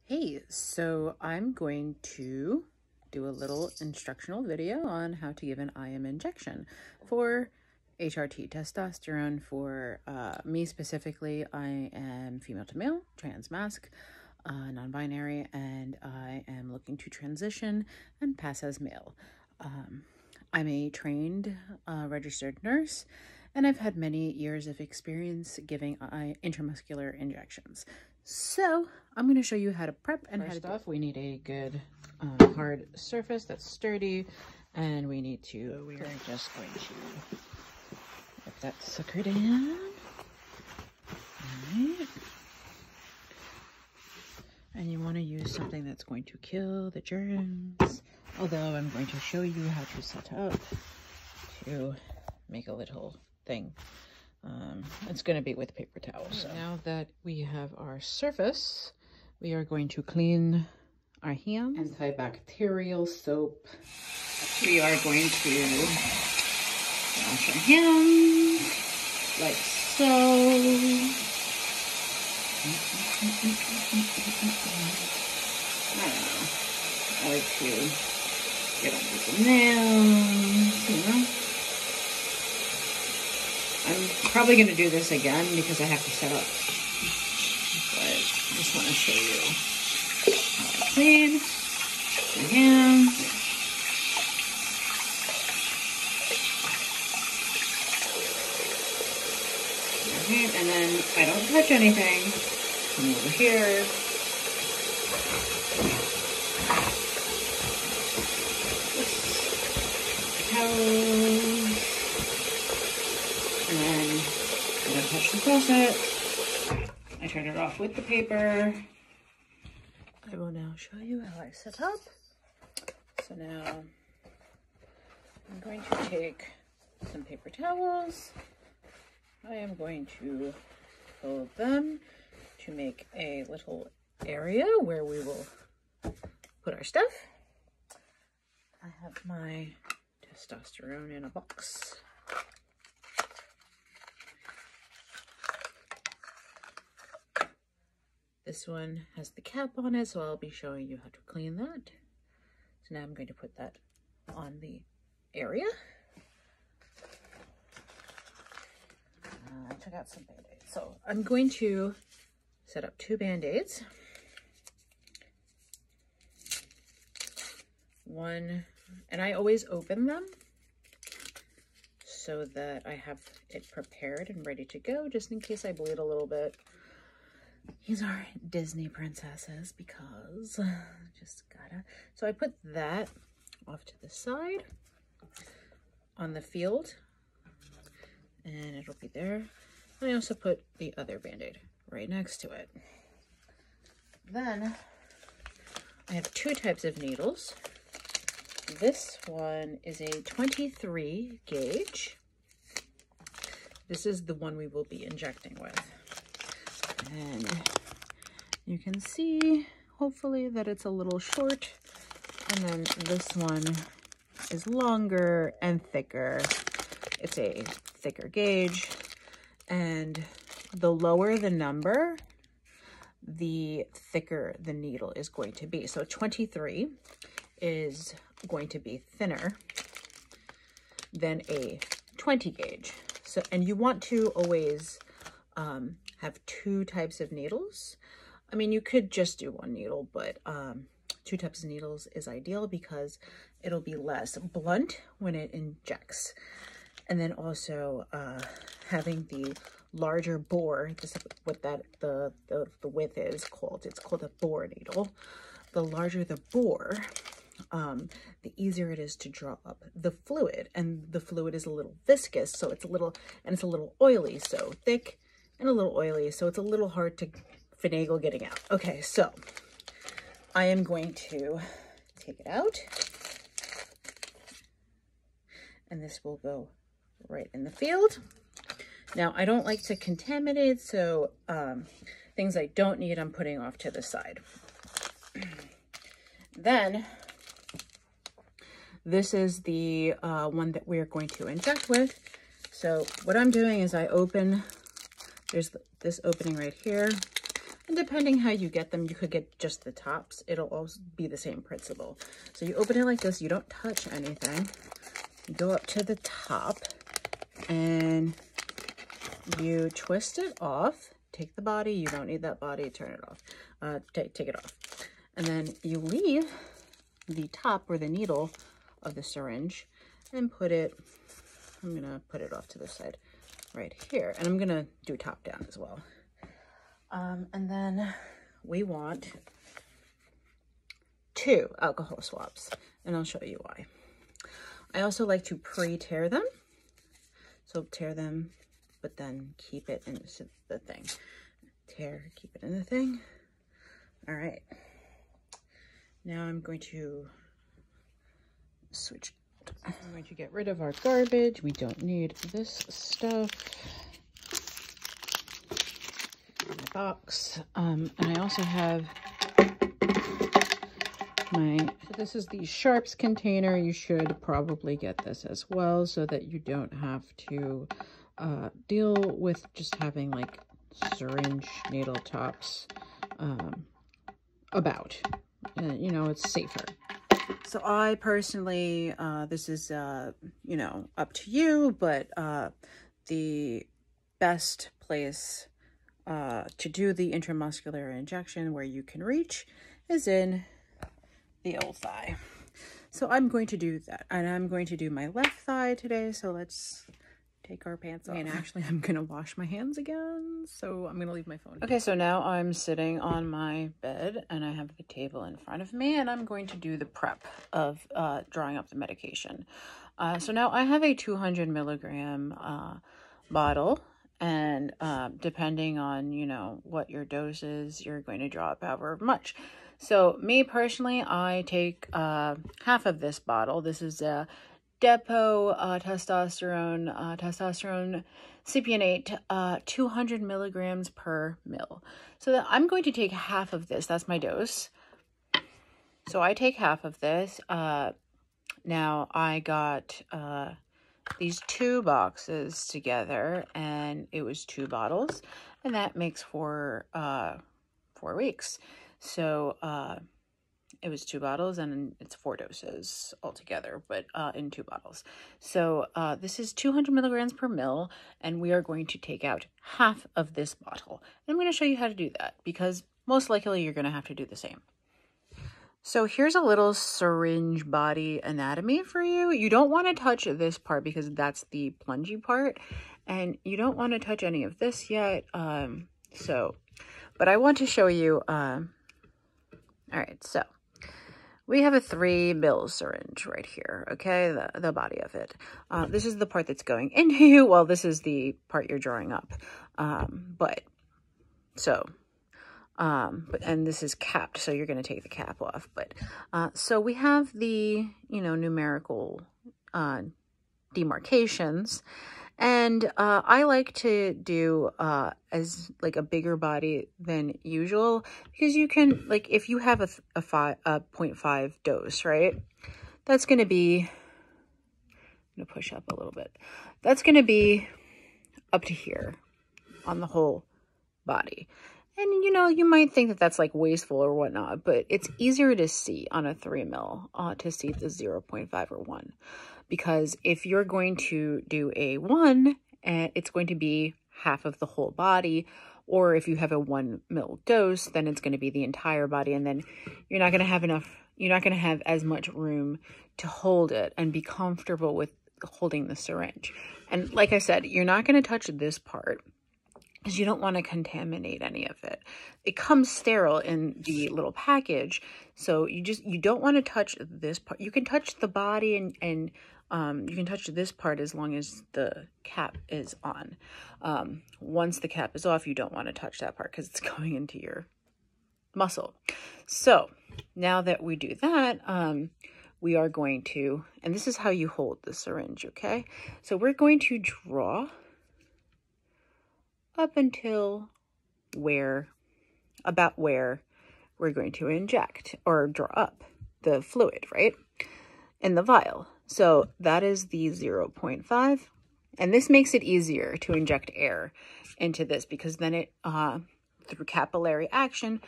Hey, so I'm going to do a little instructional video on how to give an IM injection for HRT, testosterone. For me specifically, I am female to male, trans masc, non-binary, and I am looking to transition and pass as male. I'm a trained registered nurse, and I've had many years of experience giving intramuscular injections. So I'm going to show you how to prep and how to do it. We need a good hard surface that's sturdy, and we need to, we're just going to let that sucker down. Alright. And you want to use something that's going to kill the germs, although I'm going to show you how to set up to make a little thing. It's going to be with paper towels. So now that we have our surface, we are going to clean our hands. Antibacterial soap. We are going to wash our hands like so. I don't know. I like to get under the nails, you know. I'm probably going to do this again because I have to set up, but I just want to show you how I clean my hands. Okay, and then I don't touch anything. Come over here. Towels. And then I don't touch the faucet. I turn it off with the paper. I will now show you how I set up. So now I'm going to take some paper towels. I am going to fold them to make a little area where we will put our stuff. I have my testosterone in a box. This one has the cap on it, so I'll be showing you how to clean that. So now I'm going to put that on the area. I took out some Band-Aids. So I'm going to set up 2 Band-Aids. One, and I always open them so that I have it prepared and ready to go, just in case I bleed a little bit. These are Disney princesses because just gotta. So I put that off to the side on the field, and it'll be there. And I also put the other Band-Aid right next to it. Then I have 2 types of needles. This one is a 23 gauge. This is the one we will be injecting with. And you can see, hopefully, that it's a little short. And then this one is longer and thicker. It's a thicker gauge. And the lower the number, the thicker the needle is going to be. So 23 is going to be thinner than a 20 gauge. So, and you want to always have 2 types of needles. I mean, you could just do 1 needle, but 2 types of needles is ideal because it'll be less blunt when it injects. And then also having the larger bore, this is what the width is called. It's called a bore needle. The larger the bore, the easier it is to draw up the fluid, and the fluid is a little viscous, so it's a little oily, so thick and a little oily, so it's a little hard to finagle getting out. Okay, so I am going to take it out, and this will go right in the field. Now, I don't like to contaminate, so things I don't need, I'm putting off to the side. Then, this is the one that we're going to inject with. So what I'm doing is I open, there's this opening right here. And depending how you get them, you could get just the tops. It'll also be the same principle. So you open it like this. You don't touch anything. You go up to the top and you twist it off. Take the body. You don't need that body. Turn it off. Take it off. And then you leave the top or the needle of the syringe and put it, I'm going to put it off to the side right here. And I'm going to do top down as well. And then we want 2 alcohol swabs, and I'll show you why. I also like to pre-tear them. So tear them, but then keep it in the thing. Tear, keep it in the thing. All right. Now I'm going to switch. I'm going to get rid of our garbage. We don't need this stuff. In the box. And I also have so this is the sharps container. You should probably get this as well so that you don't have to deal with just having like syringe needle tops about. You know, it's safer. So I personally, this is, you know, up to you, but the best place to do the intramuscular injection where you can reach is in the old thigh. So I'm going to do that, and I'm going to do my left thigh today. So let's take our pants off. And actually I'm gonna wash my hands again, so I'm gonna leave my phone. Okay, so now I'm sitting on my bed and I have the table in front of me, and I'm going to do the prep of drawing up the medication. So now I have a 200 milligram bottle, and depending on, you know, what your dose is, you're going to draw up however much. So me personally, I take half of this bottle. This is a Depot testosterone cypionate, 200 milligrams per mil. So that I'm going to take half of this. That's my dose. So I take half of this. Now I got these 2 boxes together, and it was 2 bottles, and that makes for 4 weeks. So it was 2 bottles, and it's 4 doses altogether, but in 2 bottles. So this is 200 milligrams per mil, and we are going to take out half of this bottle. And I'm going to show you how to do that, because most likely you're going to have to do the same. So here's a little syringe body anatomy for you. You don't want to touch this part because that's the plungy part, and you don't want to touch any of this yet. But I want to show you, all right, so we have a 3 mil syringe right here, okay, the body of it. This is the part that's going into you. Well, this is the part you're drawing up. And this is capped, so you're going to take the cap off. But so we have the, you know, numerical demarcations. And I like to do as like a bigger body than usual, because you can, like, if you have a 0.5 dose, right, that's going to be, I'm going to push up a little bit. That's going to be up to here on the whole body. And, you know, you might think that that's like wasteful or whatnot, but it's easier to see on a 3 mil to see the 0.5 or 1. Because if you're going to do a 1, it's going to be half of the whole body. Or if you have a 1 mil dose, then it's going to be the entire body. And then you're not going to have enough, you're not going to have as much room to hold it and be comfortable with holding the syringe. And like I said, you're not going to touch this part, because you don't want to contaminate any of it. It comes sterile in the little package, so you don't want to touch this part. You can touch the body and you can touch this part as long as the cap is on. Once the cap is off, you don't want to touch that part because it's going into your muscle. So now that we do that, we are going to, and this is how you hold the syringe, okay? So we're going to draw up until about where we're going to inject or draw up the fluid, right, in the vial. So that is the 0.5, and this makes it easier to inject air into this, because then it through capillary action,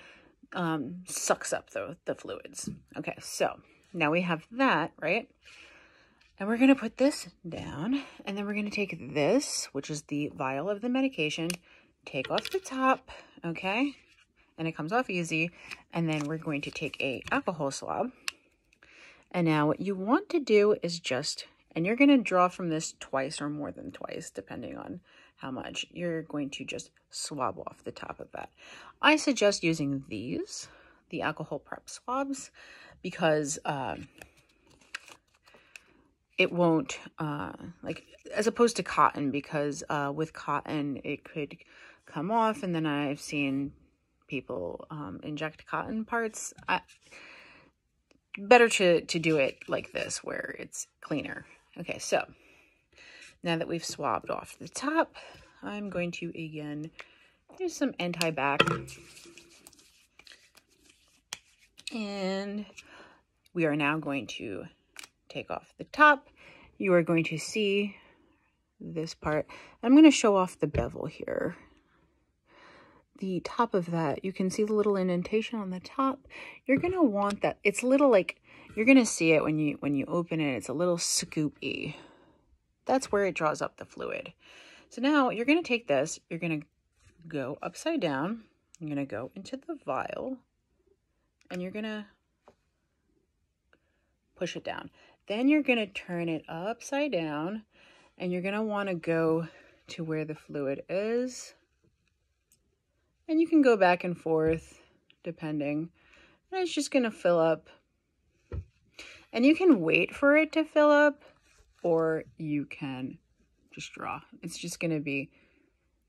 sucks up the fluids. Okay, so now we have that, right? And we're going to put this down, and then we're going to take this, which is the vial of the medication, take off the top, okay? And it comes off easy. And then we're going to take a alcohol swab. And now what you want to do is just, and you're going to draw from this twice or more than twice, depending on how much. You're going to just swab off the top of that. I suggest using these, the alcohol prep swabs, because it won't, like, as opposed to cotton, because with cotton, it could come off, and then I've seen people inject cotton parts. Better to do it like this, where it's cleaner. Okay, so now that we've swabbed off the top, I'm going to, again, use some anti-bac. And we are now going to take off the top. You are going to see this part. I'm going to show off the bevel here. The top of that, you can see the little indentation on the top. You're going to want that. It's a little like, you're going to see it when you open it. It's a little scoopy. That's where it draws up the fluid. So now you're going to take this, you're going to go upside down. You're going to go into the vial, and you're going to push it down. Then you're going to turn it upside down, and you're going to want to go to where the fluid is. And you can go back and forth depending. And it's just going to fill up. And you can wait for it to fill up, or you can just draw. It's just going to be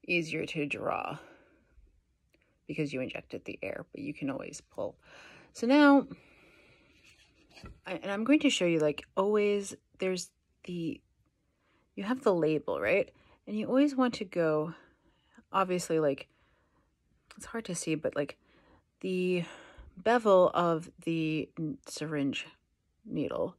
easier to draw because you injected the air, but you can always pull. So now, and I'm going to show you, like, always, there's you have the label, right? And you always want to go, obviously, like, it's hard to see, but like the bevel of the syringe needle,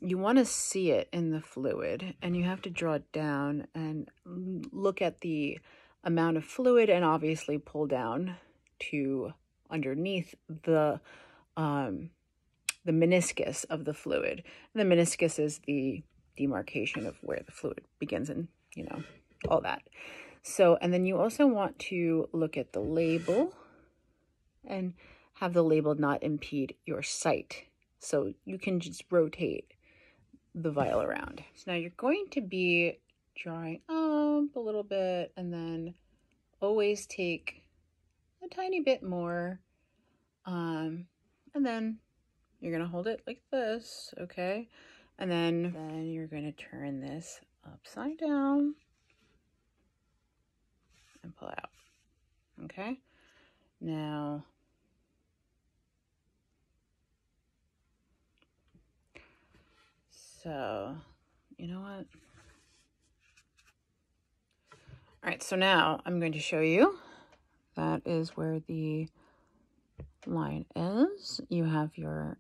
you want to see it in the fluid, and you have to draw it down and look at the amount of fluid, and obviously pull down to underneath the meniscus of the fluid. And the meniscus is the demarcation of where the fluid begins, and, you know, all that. So, and then you also want to look at the label and have the label not impede your sight. So you can just rotate the vial around. So now you're going to be drawing up a little bit, and then always take a tiny bit more. And then you're going to hold it like this, okay? And then you're going to turn this upside down and pull out, okay? Now, so, you know what? All right, so now I'm going to show you. That is where the line is. You have your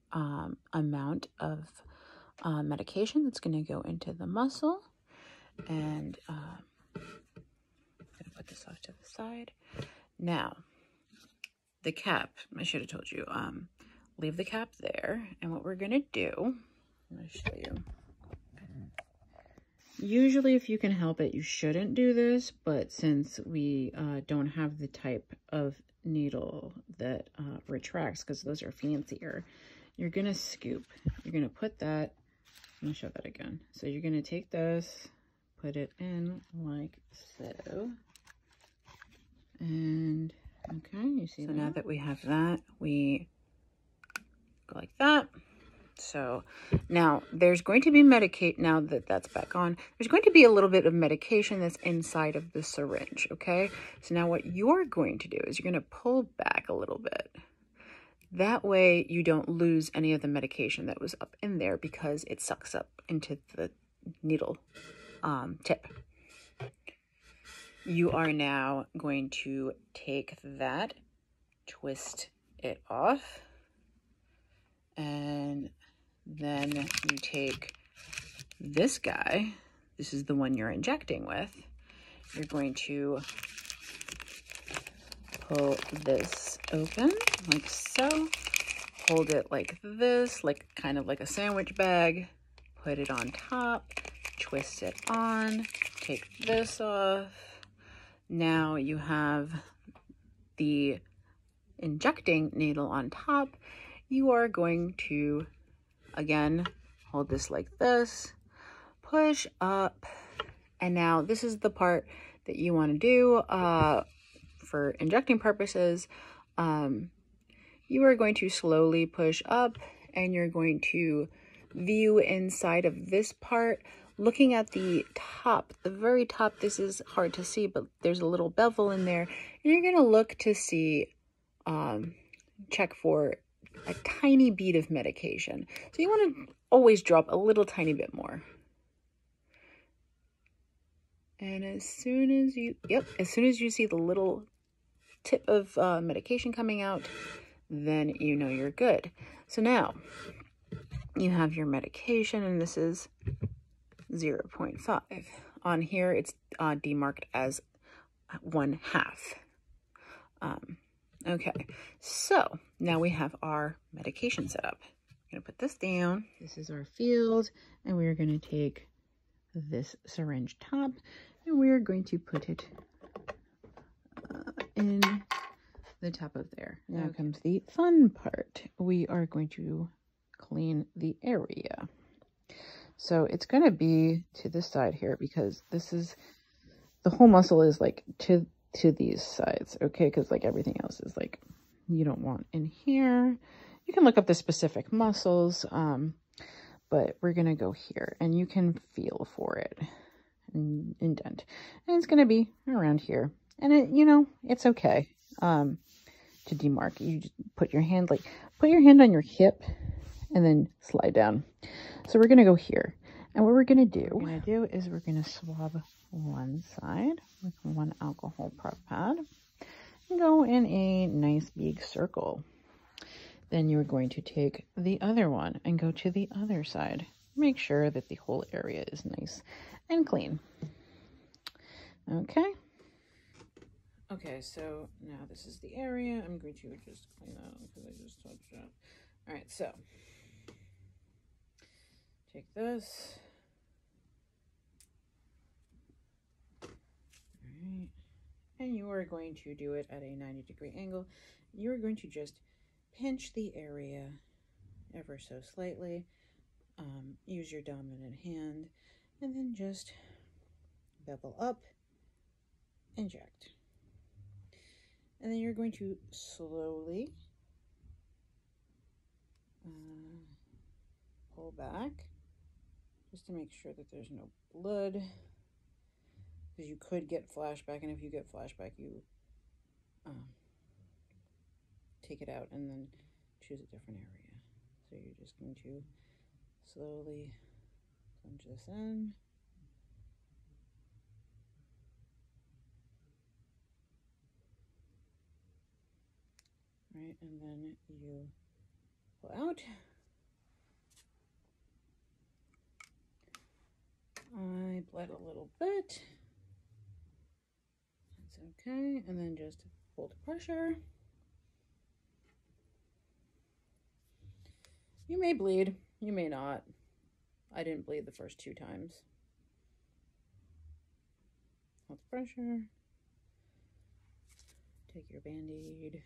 amount of medication that's going to go into the muscle. And I'm going to put this off to the side. Now, the cap, I should have told you, leave the cap there. And what we're going to do, I'm going to show you. Usually, if you can help it, you shouldn't do this, but since we don't have the type of needle that retracts, because those are fancier, you're going to scoop. You're going to put that, I'm going to show that again. So you're going to take this, put it in like so, and okay, you see that? So now that we have that, we go like that. So now there's going to be now that that's back on, there's going to be a little bit of medication that's inside of the syringe, okay? So now what you're going to do is you're going to pull back a little bit. That way you don't lose any of the medication that was up in there, because it sucks up into the needle tip. You are now going to take that, twist it off, and then you take this guy. This is the one you're injecting with. You're going to pull this open like so. Hold it like this, like kind of like a sandwich bag. Put it on top, twist it on, take this off. Now you have the injecting needle on top. You are going to, again, hold this like this, push up, and now this is the part that you want to do for injecting purposes. You are going to slowly push up, and you're going to view inside of this part, looking at the top, the very top. This is hard to see, but there's a little bevel in there, and you're going to look to see, check for a tiny bead of medication. So you want to always drop a little tiny bit more. And as soon as you see the little tip of medication coming out, then you know you're good. So now you have your medication, and this is 0.5. On here, it's demarked as 1/2. Okay, so now we have our medication set up. I'm gonna put this down. This is our field, and we're gonna take this syringe top, and we're going to put it in the top of there. Now comes the fun part. We are going to clean the area. So it's going to be to this side here, because this is, the whole muscle is like to these sides, okay? Because like everything else is like, you don't want in here. You can look up the specific muscles, but we're going to go here, and you can feel for it, and indent. And it's going to be around here. And it, you know, it's okay to demark. You just put your hand on your hip and then slide down. So we're going to go here. And what we're going to do is we're going to swab one side with one alcohol prep pad and go in a nice big circle. Then you're going to take the other one and go to the other side. Make sure that the whole area is nice and clean. Okay. Okay, so now this is the area. I'm going to just clean that because I just touched it. All right, so take this. All right, and you are going to do it at a 90-degree angle. You're going to just pinch the area ever so slightly. Use your dominant hand, and then just bevel up, inject. And then you're going to slowly pull back just to make sure that there's no blood, because you could get flashback, and if you get flashback, you take it out and then choose a different area. So you're just going to slowly plunge this in. Right, and then you pull out. I bled a little bit. That's okay. And then just hold pressure. You may bleed, you may not. I didn't bleed the first 2 times. Hold the pressure. Take your Band-Aid.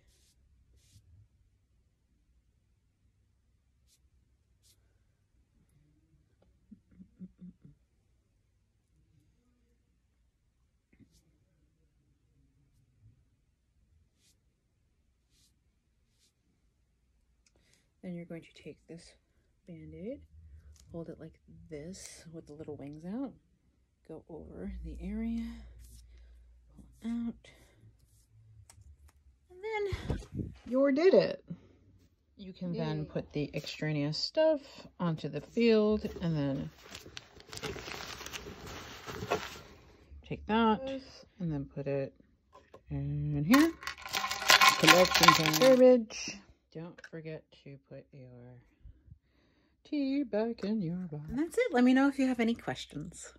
Then you're going to take this Band-Aid, hold it like this with the little wings out, go over the area, pull out, and then you did it. You can then put the extraneous stuff onto the field, and then take that and then put it in here. Collection time. Garbage. Don't forget to put your tea back in your bottle. And that's it. Let me know if you have any questions.